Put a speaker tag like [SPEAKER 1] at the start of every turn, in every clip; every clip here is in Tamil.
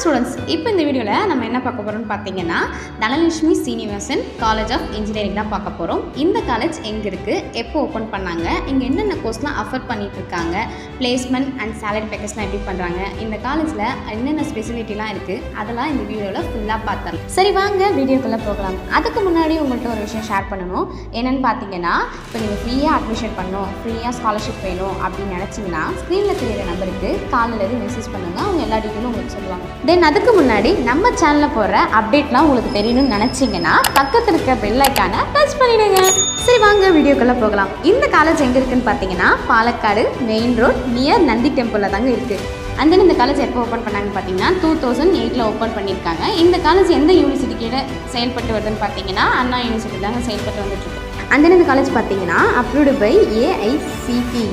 [SPEAKER 1] ஸ்டூடெண்ட்ஸ், இப்போ இந்த வீடியோவில் நம்ம என்ன பார்க்க போகிறோம்னு பார்த்தீங்கன்னா Dhanalakshmi Srinivasan college of engineering தான் பார்க்க போகிறோம். இந்த காலேஜ் எங்கே இருக்குது, எப்போ ஓப்பன் பண்ணாங்க, இங்கே என்னென்ன கோர்ஸ்லாம் அஃபர் பண்ணிட்டு இருக்காங்க, பிளேஸ்மெண்ட் அண்ட் சேலரி பேக்கேஜ்லாம் எப்படி பண்ணுறாங்க, இந்த காலேஜில் என்னென்ன ஸ்பெசிலிட்டிலாம் இருக்குது, அதெல்லாம் இந்த வீடியோவில் ஃபுல்லாக பார்த்துடலாம். சரி வாங்க வீடியோக்குள்ளே போகலாம். அதுக்கு முன்னாடி உங்கள்கிட்ட ஒரு விஷயம் ஷேர் பண்ணணும். என்னென்னு பார்த்தீங்கன்னா, இப்போ நீங்கள் ஃப்ரீயாக அட்மிஷன் பண்ணணும், ஃப்ரீயாக ஸ்காலர்ஷிப் வேணும் அப்படின்னு நினச்சிங்கன்னா ஸ்க்ரீனில் தெரியிற நம்பருக்கு காலையில் மெசேஜ் பண்ணுங்கள். அவங்க எல்லா டீட்டெயிலும் உங்களுக்கு சொல்லுவாங்க. தென் அதுக்கு முன்னாடி நம்ம சேனலில் போடுற அப்டேட்லாம் உங்களுக்கு தெரியணும்னு நினச்சிங்கன்னா பக்கத்தில் இருக்க பெல் ஐக்கானை டச் பண்ணிவிடுங்க. சரி வாங்க வீடியோக்குள்ளே போகலாம். இந்த காலேஜ் எங்கே இருக்குதுன்னு பார்த்தீங்கன்னா Palakkad main road near Nandi டெம்பிளில் தாங்க இருக்குது. அண்ட் தென் இந்த காலேஜ் எப்போ ஓப்பன் பண்ணாங்கன்னு பார்த்தீங்கன்னா 2008 ஓப்பன் பண்ணியிருக்காங்க. இந்த காலேஜ் எந்த யூனிவர்சிட்டி கீழே செயல்பட்டு வருதுன்னு பார்த்தீங்கன்னா அண்ணா யூனிவர்சிட்டி தாங்க செயல்பட்டு வந்துட்டுருக்கு. அண்ட் தென் இந்த காலேஜ் பார்த்தீங்கன்னா approved by AICTE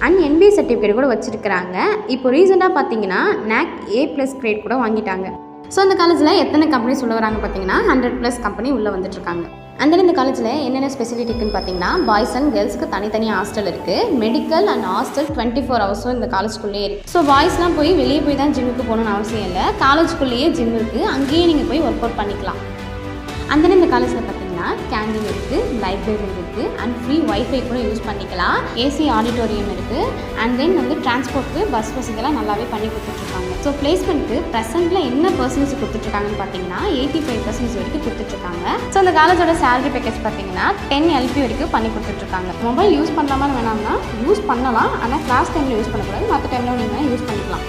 [SPEAKER 1] and NBA certificate கூட வச்சுருக்கிறாங்க. இப்போ ரீசெண்டாக பார்த்தீங்கன்னா NAC A+ கிரேட் கூட வாங்கிட்டாங்க. ஸோ அந்த காலேஜில் எத்தனை கம்பெனிஸ் உள்ள வராங்க பார்த்தீங்கன்னா 100+ கம்பெனி உள்ளே வந்துட்டுருக்காங்க. அண்ட் தென் இந்த காலேஜில் என்னென்ன ஸ்பெசிலிட்டி இருக்குன்னு பார்த்தீங்கன்னா பாய்ஸ் அண்ட் கேர்ள்ஸ்க்கு தனித்தனி ஹாஸ்டல் இருக்குது. மெடிக்கல் அண்ட் ஹாஸ்டல் 24 ஹவர்ஸும் இந்த காலேஜ்குள்ளேயே இருக்குது. ஸோ பாய்ஸ்லாம் போய் வெளியே போய் தான் ஜிம்முக்கு போகணுன்னு அவசியம் இல்லை. காலேஜ்குள்ளேயே ஜிம் இருக்குது, அங்கேயே நீங்கள் போய் ஒர்க் அவுட் பண்ணிக்கலாம். அண்ட் தென் இந்த காலேஜில் பார்த்தீங்கன்னா கேண்டீன் இருக்குது, லைப்ரரி இருக்குது அண்ட் ஃப்ரீ வைஃபை கூட யூஸ் பண்ணிக்கலாம். AC ஆடிட்டோரியம் இருக்குது. அண்ட் தென் டிரான்ஸ்போர்ட்டுக்கு பஸ் வசதியெல்லாம் நல்லாவே பண்ணி கொடுத்துட்ருக்காங்க. ஸோ பிளேஸ்மெண்ட்டுக்கு ப்ரெசென்ட்டில் என்ன பர்சன்டேஜ் கொடுத்துட்ருக்காங்கன்னு பார்த்தீங்கன்னா 85% வரைக்கும் கொடுத்துட்ருக்காங்க. ஸோ அந்த காலேஜோட சேலரி பேக்கேஜ் பார்த்தீங்கன்னா 10 LP வரைக்கும் பண்ணி கொடுத்துட்ருக்காங்க. மொபைல் யூஸ் பண்ணலாமா வேணாம்னா யூஸ் பண்ணலாம், ஆனால் கிளாஸ் டைமில் யூஸ் பண்ணக்கூடாது, மற்ற டைமில் நீங்கள் யூஸ் பண்ணிக்கலாம்.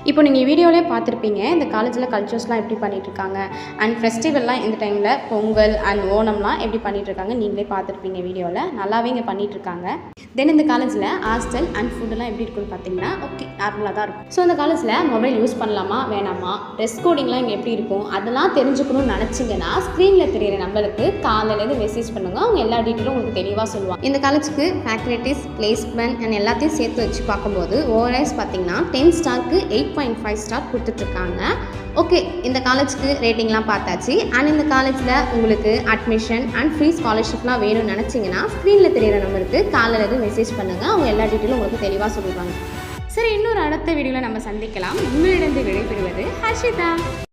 [SPEAKER 1] இப்போ நீங்கள் வீடியோவிலே பார்த்துருப்பீங்க இந்த காலேஜில் கல்ச்சர்ஸ்லாம் எப்படி பண்ணிகிட்ருக்காங்க அண்ட் ஃபெஸ்டிவல்லாம் இந்த டைமில் பொங்கல் அண்ட் ஓணம்லாம் எப்படி பண்ணிகிட்ருக்காங்க நீங்களே பார்த்துருப்பீங்க வீடியோவில். நல்லாவே இங்கே பண்ணிகிட்ருக்காங்க. தென் இந்த காலேஜில் ஹாஸ்டல் அண்ட் ஃபுட்டெல்லாம் எப்படி இருக்குன்னு பார்த்தீங்கன்னா ஓகே நார்மலாக தான் இருக்கும். ஸோ இந்த காலேஜில் மொபைல் யூஸ் பண்ணலாமா வேணாமா, ட்ரெஸ் கோடிங்லாம் இங்கே எப்படி இருக்கும், அதெல்லாம் தெரிஞ்சுக்கணும்னு நினச்சிங்கன்னா ஸ்க்ரீனில் தெரியிற நம்பருக்கு காலையிலேருந்து மெசேஜ் பண்ணுங்கள். அவங்க எல்லா டீட்டெயிலும் உங்களுக்கு தெளிவாக சொல்லுவாங்க. இந்த காலேஜுக்கு ஃபேக்கல்ட்டிஸ், பிளேஸ்மெண்ட் அண்ட் எல்லாத்தையும் சேர்த்து வச்சு பார்க்கும்போது ஓவரால்ஸ் பார்த்தீங்கன்னா 10 ஸ்டாருக்கு 8.5 ஸ்டார் கொடுத்துட்ருக்காங்க. ஓகே, இந்த காலேஜுக்கு ரேட்டிங்லாம் பார்த்தாச்சு. அண்ட் இந்த காலேஜில் உங்களுக்கு அட்மிஷன் அண்ட் ஃப்ரீ ஸ்காலர்ஷிப்லாம் வேணும்னு நினச்சிங்கன்னா ஸ்க்ரீனில் தெரியிற நம்பருக்கு காலையில் மெசேஜ் பண்ணுங்கள். அவங்க எல்லா டீட்டெயிலும் உங்களுக்கு தெளிவாக சொல்லிடுவாங்க. சரி, இன்னொரு அடுத்த வீடியோவில் நம்ம சந்திக்கலாம். உங்களிடம் விடைபெறுவது ஹர்ஷிதா.